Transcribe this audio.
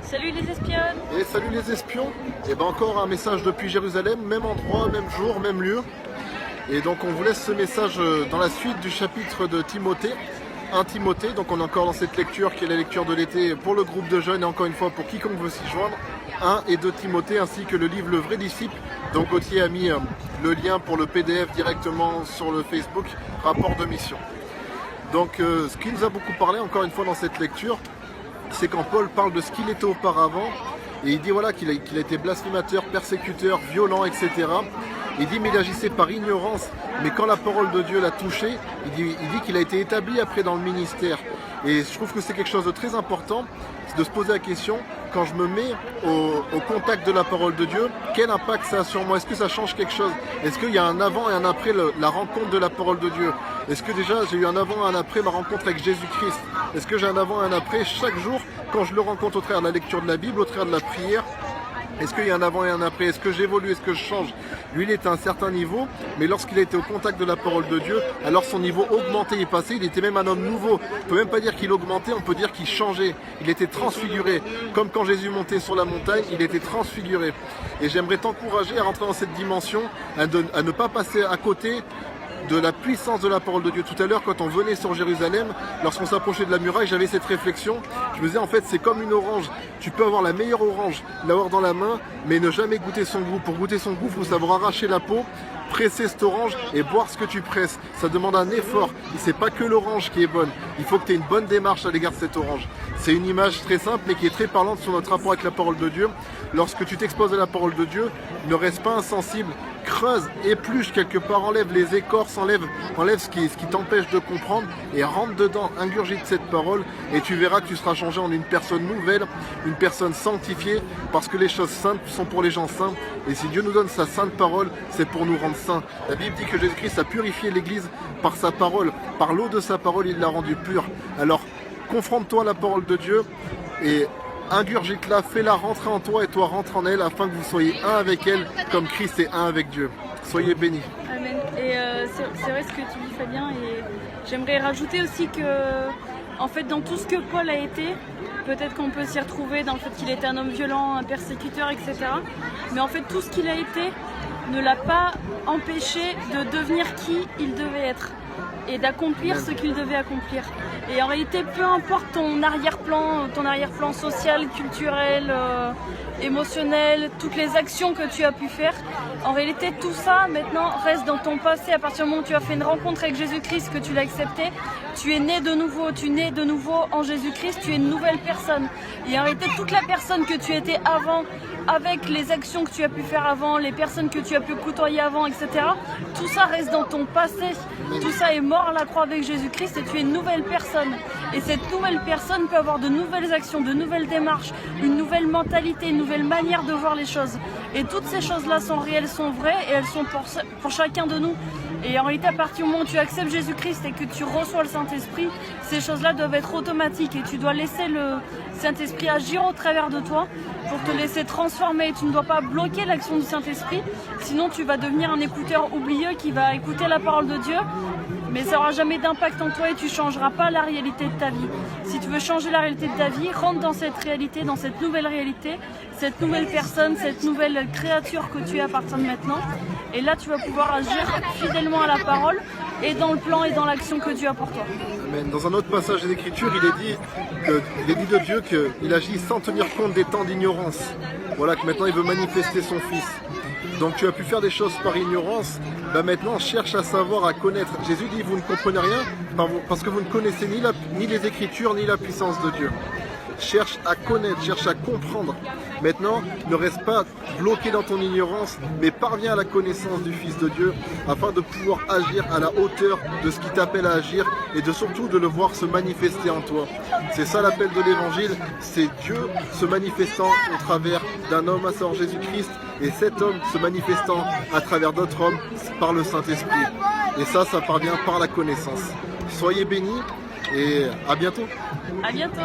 Salut les espionnes. Et salut les espions. Et ben encore un message depuis Jérusalem, même endroit, même jour, même lieu. Et donc on vous laisse ce message dans la suite du chapitre de Timothée, 1 Timothée. Donc on est encore dans cette lecture qui est la lecture de l'été pour le groupe de jeunes et encore une fois pour quiconque veut s'y joindre. 1 et 2 Timothée ainsi que le livre Le Vrai Disciple. Donc Gauthier a mis le lien pour le PDF directement sur le Facebook, rapport de mission. Donc ce qui nous a beaucoup parlé encore une fois dans cette lecture, c'est quand Paul parle de ce qu'il était auparavant, et il dit voilà qu'il a été blasphémateur, persécuteur, violent, etc. Il dit mais il agissait par ignorance, mais quand la parole de Dieu l'a touché, il dit qu'il a été établi après dans le ministère. Et je trouve que c'est quelque chose de très important, c'est de se poser la question, quand je me mets au contact de la parole de Dieu, quel impact ça a sur moi? Est-ce que ça change quelque chose? Est-ce qu'il y a un avant et un après la rencontre de la parole de Dieu? Est-ce que déjà j'ai eu un avant et un après ma rencontre avec Jésus-Christ? Est-ce que j'ai un avant et un après chaque jour quand je le rencontre au travers de la lecture de la Bible, au travers de la prière? Est-ce qu'il y a un avant et un après? Est-ce que j'évolue? Est-ce que je change? Lui, il était à un certain niveau, mais lorsqu'il a été au contact de la parole de Dieu, alors son niveau augmentait et passait. Il était même un homme nouveau. On ne peut même pas dire qu'il augmentait, on peut dire qu'il changeait. Il était transfiguré. Comme quand Jésus montait sur la montagne, il était transfiguré. Et j'aimerais t'encourager à rentrer dans cette dimension, à ne pas passer à côté de la puissance de la parole de Dieu. Tout à l'heure, quand on venait sur Jérusalem, lorsqu'on s'approchait de la muraille, j'avais cette réflexion. Je me disais, en fait, c'est comme une orange. Tu peux avoir la meilleure orange, l'avoir dans la main, mais ne jamais goûter son goût. Pour goûter son goût, il faut savoir arracher la peau, presser cette orange et boire ce que tu presses. Ça demande un effort. Et c'est pas que l'orange qui est bonne. Il faut que tu aies une bonne démarche à l'égard de cette orange. C'est une image très simple, mais qui est très parlante sur notre rapport avec la parole de Dieu. Lorsque tu t'exposes à la parole de Dieu, ne reste pas insensible. Creuse, épluche quelque part, enlève les écorces, enlève ce qui t'empêche de comprendre et rentre dedans, ingurgite cette parole et tu verras que tu seras changé en une personne nouvelle, une personne sanctifiée parce que les choses saintes sont pour les gens saints et si Dieu nous donne sa sainte parole, c'est pour nous rendre saints. La Bible dit que Jésus-Christ a purifié l'Église par sa parole, par l'eau de sa parole, il l'a rendue pure. Alors, confronte-toi à la parole de Dieu et ingurgite-la, fais-la rentrer en toi et toi rentre en elle afin que vous soyez un avec elle comme Christ est un avec Dieu. Soyez bénis. Amen. Et c'est vrai ce que tu dis Fabien et j'aimerais rajouter aussi que en fait dans tout ce que Paul a été, peut-être qu'on peut s'y retrouver dans le fait qu'il était un homme violent, un persécuteur, etc. Mais en fait tout ce qu'il a été ne l'a pas empêché de devenir qui il devait être et d'accomplir ce qu'il devait accomplir. Et en réalité, peu importe ton arrière-plan social, culturel, émotionnel, toutes les actions que tu as pu faire, en réalité tout ça maintenant reste dans ton passé. À partir du moment où tu as fait une rencontre avec Jésus-Christ, que tu l'as accepté, tu es né de nouveau, tu nais de nouveau en Jésus-Christ, tu es une nouvelle personne. Et en réalité toute la personne que tu étais avant, avec les actions que tu as pu faire avant, les personnes que tu as pu côtoyer avant, etc. Tout ça reste dans ton passé. Tout ça est mort à la croix avec Jésus-Christ et tu es une nouvelle personne. Et cette nouvelle personne peut avoir de nouvelles actions, de nouvelles démarches, une nouvelle mentalité, une nouvelle manière de voir les choses. Et toutes ces choses-là sont réelles, sont vraies et elles sont pour chacun de nous. Et en réalité, à partir du moment où tu acceptes Jésus-Christ et que tu reçois le Saint-Esprit, ces choses-là doivent être automatiques et tu dois laisser le Saint-Esprit agir au travers de toi pour te laisser transformer. Tu ne dois pas bloquer l'action du Saint-Esprit, sinon tu vas devenir un écouteur oublieux qui va écouter la parole de Dieu, mais ça n'aura jamais d'impact en toi et tu ne changeras pas la réalité de ta vie. Si tu veux changer la réalité de ta vie, rentre dans cette réalité, dans cette nouvelle réalité, cette nouvelle personne, cette nouvelle créature que tu es à partir de maintenant. Et là, tu vas pouvoir agir fidèlement à la parole et dans le plan et dans l'action que Dieu a pour toi. Amen. Dans un autre passage des Écritures, il est dit de Dieu qu'il agit sans tenir compte des temps d'ignorance. Voilà, que maintenant il veut manifester son Fils. Donc tu as pu faire des choses par ignorance, maintenant cherche à savoir, à connaître. Jésus dit, vous ne comprenez rien parce que vous ne connaissez ni les Écritures ni la puissance de Dieu. Cherche à connaître, cherche à comprendre. Maintenant, ne reste pas bloqué dans ton ignorance, mais parviens à la connaissance du Fils de Dieu afin de pouvoir agir à la hauteur de ce qui t'appelle à agir et surtout de le voir se manifester en toi. C'est ça l'appel de l'Évangile, c'est Dieu se manifestant au travers d'un homme, à savoir Jésus-Christ, et cet homme se manifestant à travers d'autres hommes par le Saint-Esprit. Et ça parvient par la connaissance. Soyez bénis et à bientôt. À bientôt.